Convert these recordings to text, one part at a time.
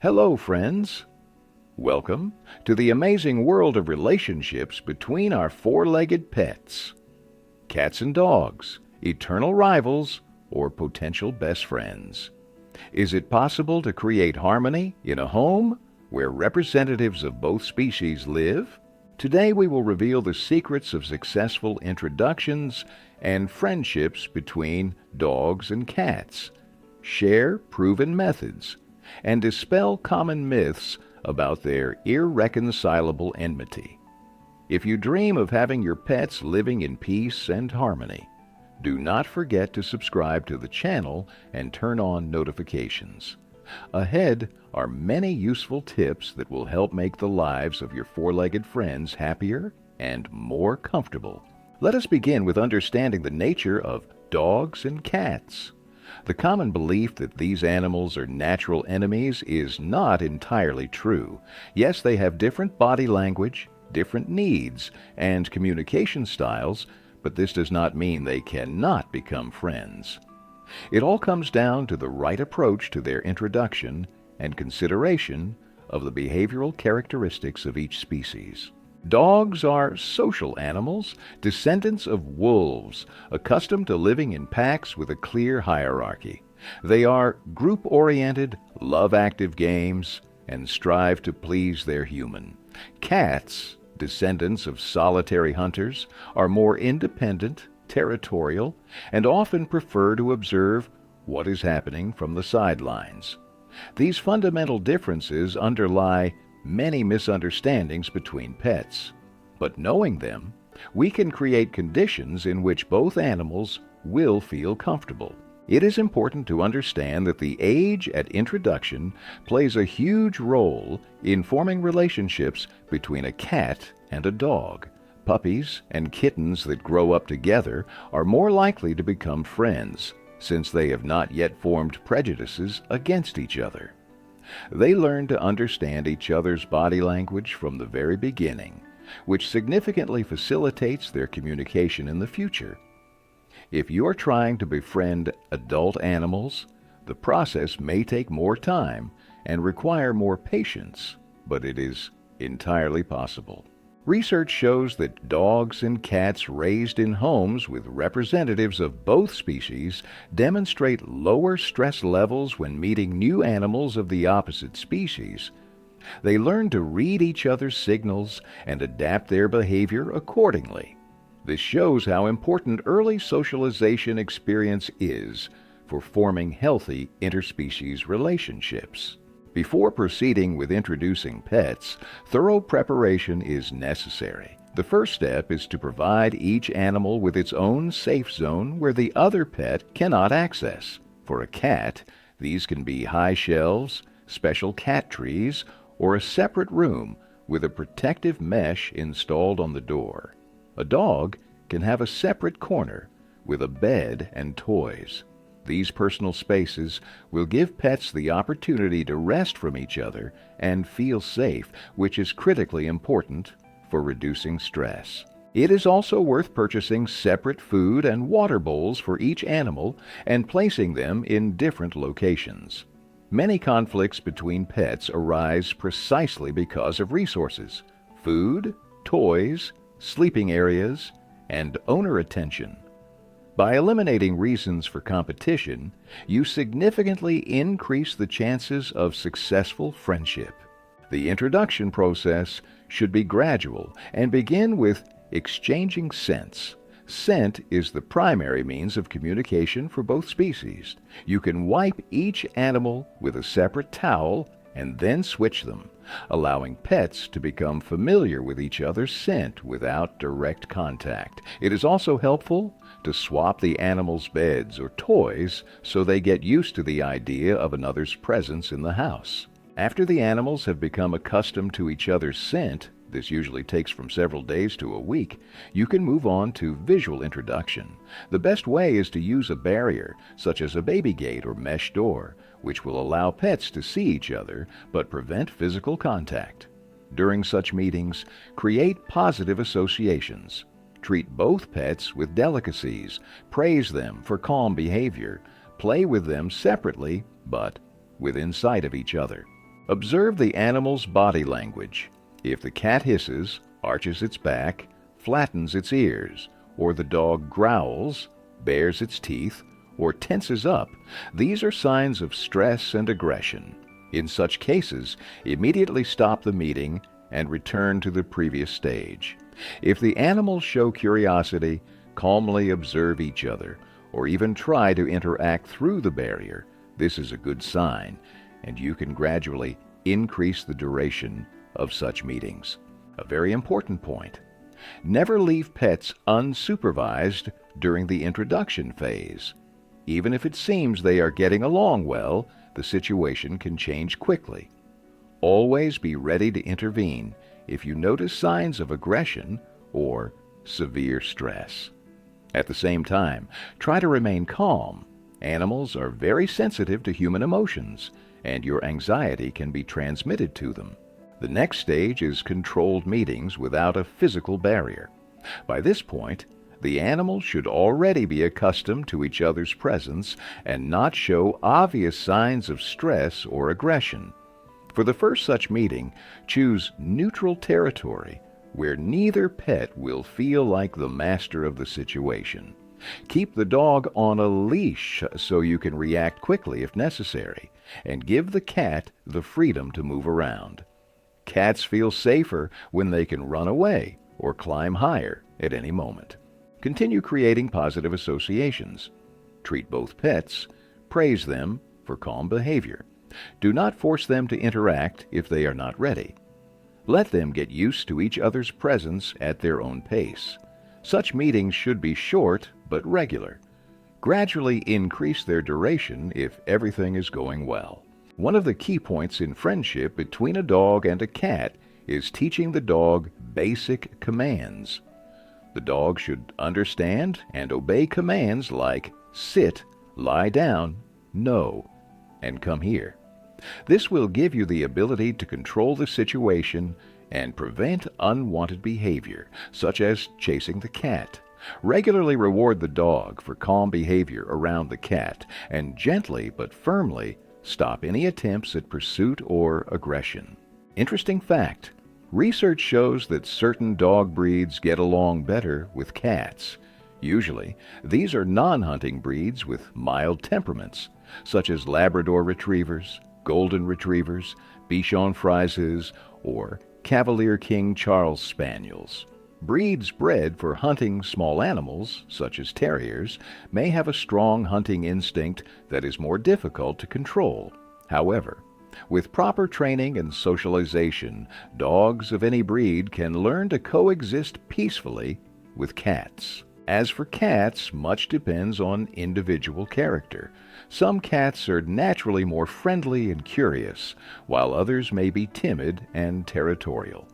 Hello, friends. Welcome to the amazing world of relationships between our four-legged pets. Cats and dogs, eternal rivals, or potential best friends. Is it possible to create harmony in a home where representatives of both species live? Today we will reveal the secrets of successful introductions and friendships between dogs and cats, share proven methods, and dispel common myths about their irreconcilable enmity. If you dream of having your pets living in peace and harmony, do not forget to subscribe to the channel and turn on notifications. Ahead are many useful tips that will help make the lives of your four-legged friends happier and more comfortable. Let us begin with understanding the nature of dogs and cats. The common belief that these animals are natural enemies is not entirely true. Yes, they have different body language, different needs, and communication styles, but this does not mean they cannot become friends. It all comes down to the right approach to their introduction and consideration of the behavioral characteristics of each species. Dogs are social animals, descendants of wolves, accustomed to living in packs with a clear hierarchy. They are group-oriented, love active games, and strive to please their human. Cats, descendants of solitary hunters, are more independent, territorial, and often prefer to observe what is happening from the sidelines. These fundamental differences underlie many misunderstandings between pets, but knowing them, we can create conditions in which both animals will feel comfortable. It is important to understand that the age at introduction plays a huge role in forming relationships between a cat and a dog. Puppies and kittens that grow up together are more likely to become friends, since they have not yet formed prejudices against each other. They learn to understand each other's body language from the very beginning, which significantly facilitates their communication in the future. If you're trying to befriend adult animals, the process may take more time and require more patience, but it is entirely possible. Research shows that dogs and cats raised in homes with representatives of both species demonstrate lower stress levels when meeting new animals of the opposite species. They learn to read each other's signals and adapt their behavior accordingly. This shows how important early socialization experience is for forming healthy interspecies relationships. Before proceeding with introducing pets, thorough preparation is necessary. The first step is to provide each animal with its own safe zone where the other pet cannot access. For a cat, these can be high shelves, special cat trees, or a separate room with a protective mesh installed on the door. A dog can have a separate corner with a bed and toys. These personal spaces will give pets the opportunity to rest from each other and feel safe, which is critically important for reducing stress. It is also worth purchasing separate food and water bowls for each animal and placing them in different locations. Many conflicts between pets arise precisely because of resources: food, toys, sleeping areas, and owner attention. By eliminating reasons for competition, you significantly increase the chances of successful friendship. The introduction process should be gradual and begin with exchanging scents. Scent is the primary means of communication for both species. You can wipe each animal with a separate towel and then switch them, allowing pets to become familiar with each other's scent without direct contact. It is also helpful to swap the animals' beds or toys so they get used to the idea of another's presence in the house. After the animals have become accustomed to each other's scent, this usually takes from several days to a week, you can move on to visual introduction. The best way is to use a barrier, such as a baby gate or mesh door, which will allow pets to see each other but prevent physical contact. During such meetings, create positive associations. Treat both pets with delicacies, praise them for calm behavior, play with them separately but within sight of each other. Observe the animal's body language. If the cat hisses, arches its back, flattens its ears, or the dog growls, bares its teeth, or tenses up, these are signs of stress and aggression. In such cases, immediately stop the meeting and return to the previous stage. If the animals show curiosity, calmly observe each other, or even try to interact through the barrier, this is a good sign, and you can gradually increase the duration of such meetings. A very important point: never leave pets unsupervised during the introduction phase. Even if it seems they are getting along well, the situation can change quickly. Always be ready to intervene if you notice signs of aggression or severe stress. At the same time, try to remain calm. Animals are very sensitive to human emotions, and your anxiety can be transmitted to them. The next stage is controlled meetings without a physical barrier. By this point, the animals should already be accustomed to each other's presence and not show obvious signs of stress or aggression. For the first such meeting, choose neutral territory where neither pet will feel like the master of the situation. Keep the dog on a leash so you can react quickly if necessary, and give the cat the freedom to move around. Cats feel safer when they can run away or climb higher at any moment. Continue creating positive associations. Treat both pets. Praise them for calm behavior. Do not force them to interact if they are not ready. Let them get used to each other's presence at their own pace. Such meetings should be short but regular. Gradually increase their duration if everything is going well. One of the key points in friendship between a dog and a cat is teaching the dog basic commands. The dog should understand and obey commands like sit, lie down, no, and come here. This will give you the ability to control the situation and prevent unwanted behavior, such as chasing the cat. Regularly reward the dog for calm behavior around the cat, and gently but firmly stop any attempts at pursuit or aggression. Interesting fact: research shows that certain dog breeds get along better with cats. Usually, these are non-hunting breeds with mild temperaments, such as Labrador Retrievers, Golden Retrievers, Bichon Frises, or Cavalier King Charles Spaniels. Breeds bred for hunting small animals, such as terriers, may have a strong hunting instinct that is more difficult to control. However, with proper training and socialization, dogs of any breed can learn to coexist peacefully with cats. As for cats, much depends on individual character. Some cats are naturally more friendly and curious, while others may be timid and territorial.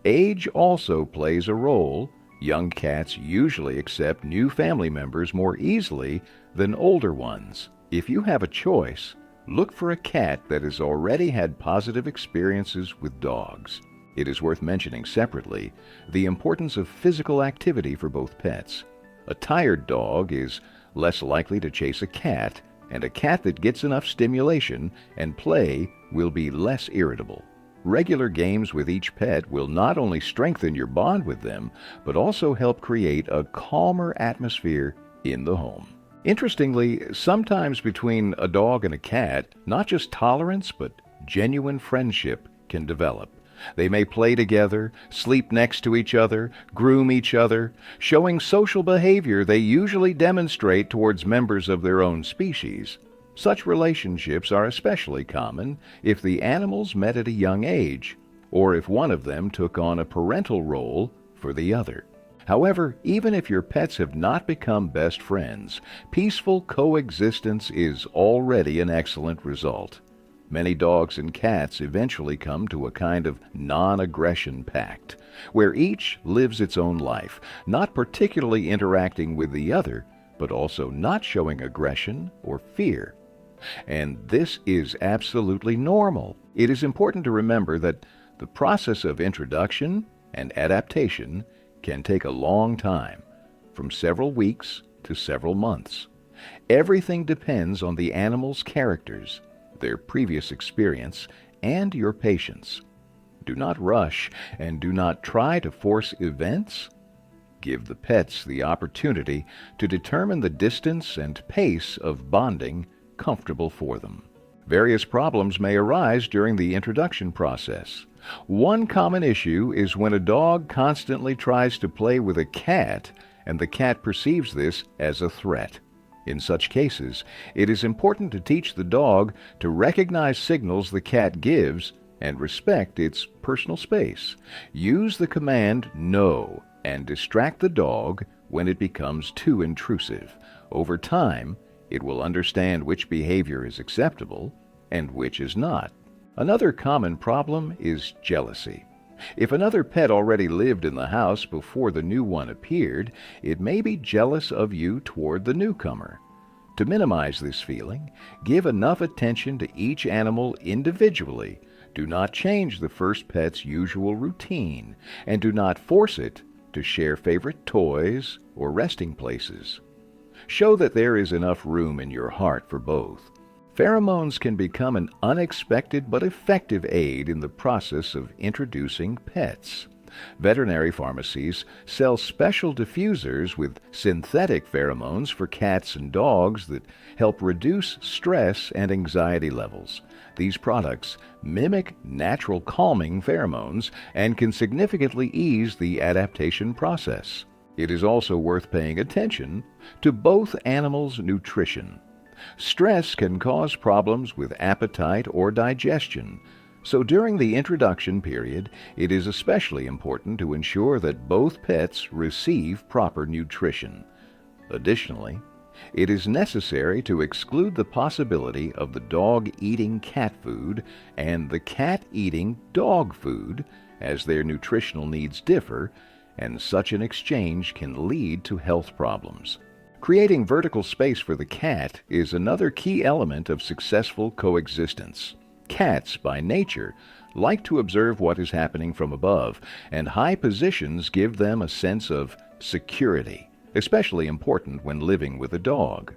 Age also plays a role. Young cats usually accept new family members more easily than older ones. If you have a choice, look for a cat that has already had positive experiences with dogs. It is worth mentioning separately the importance of physical activity for both pets. A tired dog is less likely to chase a cat, and a cat that gets enough stimulation and play will be less irritable. Regular games with each pet will not only strengthen your bond with them, but also help create a calmer atmosphere in the home. Interestingly, sometimes between a dog and a cat, not just tolerance, but genuine friendship can develop. They may play together, sleep next to each other, groom each other, showing social behavior they usually demonstrate towards members of their own species. Such relationships are especially common if the animals met at a young age, or if one of them took on a parental role for the other. However, even if your pets have not become best friends, peaceful coexistence is already an excellent result. Many dogs and cats eventually come to a kind of non-aggression pact, where each lives its own life, not particularly interacting with the other, but also not showing aggression or fear. And this is absolutely normal. It is important to remember that the process of introduction and adaptation can take a long time, from several weeks to several months. Everything depends on the animal's characters, their previous experience, and your patience. Do not rush and do not try to force events. Give the pets the opportunity to determine the distance and pace of bonding comfortable for them. Various problems may arise during the introduction process. One common issue is when a dog constantly tries to play with a cat and the cat perceives this as a threat. In such cases, it is important to teach the dog to recognize signals the cat gives and respect its personal space. Use the command "no" and distract the dog when it becomes too intrusive. Over time, it will understand which behavior is acceptable and which is not. Another common problem is jealousy. If another pet already lived in the house before the new one appeared, it may be jealous of you toward the newcomer. To minimize this feeling, give enough attention to each animal individually. Do not change the first pet's usual routine, and do not force it to share favorite toys or resting places. Show that there is enough room in your heart for both. Pheromones can become an unexpected but effective aid in the process of introducing pets. Veterinary pharmacies sell special diffusers with synthetic pheromones for cats and dogs that help reduce stress and anxiety levels. These products mimic natural calming pheromones and can significantly ease the adaptation process. It is also worth paying attention to both animals' nutrition. Stress can cause problems with appetite or digestion, so during the introduction period, it is especially important to ensure that both pets receive proper nutrition. Additionally, it is necessary to exclude the possibility of the dog eating cat food and the cat eating dog food, as their nutritional needs differ, and such an exchange can lead to health problems. Creating vertical space for the cat is another key element of successful coexistence. Cats, by nature, like to observe what is happening from above, and high positions give them a sense of security, especially important when living with a dog.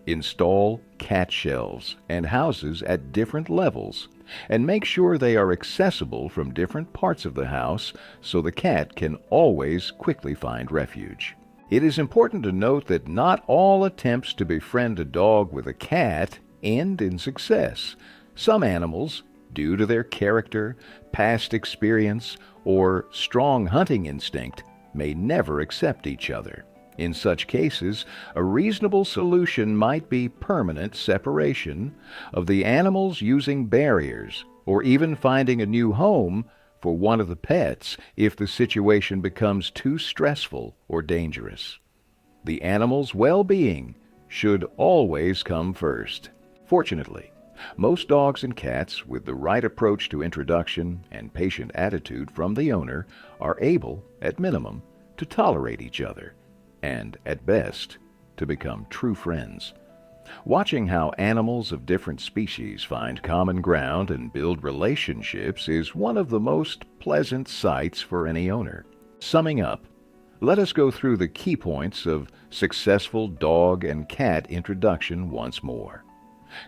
Install cat shelves and houses at different levels, and make sure they are accessible from different parts of the house so the cat can always quickly find refuge. It is important to note that not all attempts to befriend a dog with a cat end in success. Some animals, due to their character, past experience, or strong hunting instinct, may never accept each other. In such cases, a reasonable solution might be permanent separation of the animals using barriers, or even finding a new home for one of the pets if the situation becomes too stressful or dangerous. The animal's well-being should always come first. Fortunately, most dogs and cats with the right approach to introduction and patient attitude from the owner are able, at minimum, to tolerate each other, and, at best, to become true friends. Watching how animals of different species find common ground and build relationships is one of the most pleasant sights for any owner. Summing up, let us go through the key points of successful dog and cat introduction once more.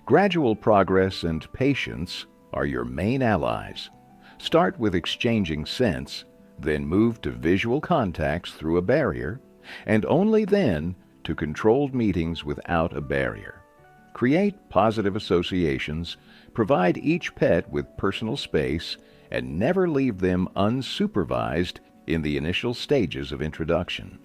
Gradual progress and patience are your main allies. Start with exchanging scents, then move to visual contacts through a barrier, and only then to controlled meetings without a barrier. Create positive associations, provide each pet with personal space, and never leave them unsupervised in the initial stages of introduction.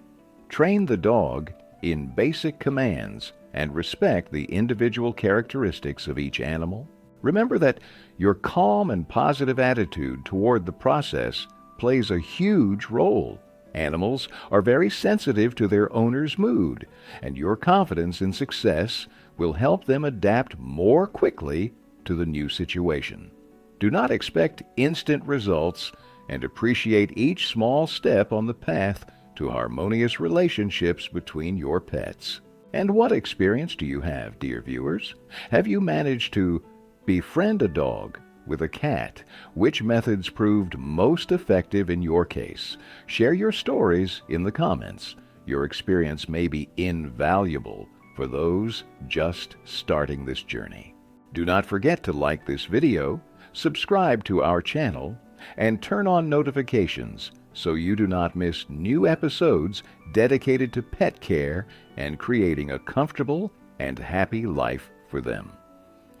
Train the dog in basic commands and respect the individual characteristics of each animal. Remember that your calm and positive attitude toward the process plays a huge role. Animals are very sensitive to their owner's mood, and your confidence in success will help them adapt more quickly to the new situation. Do not expect instant results, and appreciate each small step on the path to harmonious relationships between your pets. And what experience do you have, dear viewers? Have you managed to befriend a dog with a cat? Which methods proved most effective in your case? Share your stories in the comments. Your experience may be invaluable for those just starting this journey. Do not forget to like this video, subscribe to our channel, and turn on notifications so you do not miss new episodes dedicated to pet care and creating a comfortable and happy life for them.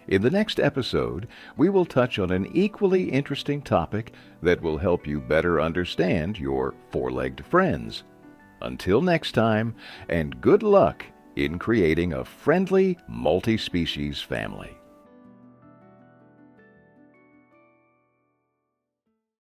In the next episode, we will touch on an equally interesting topic that will help you better understand your four-legged friends. Until next time, and good luck in creating a friendly multi-species family.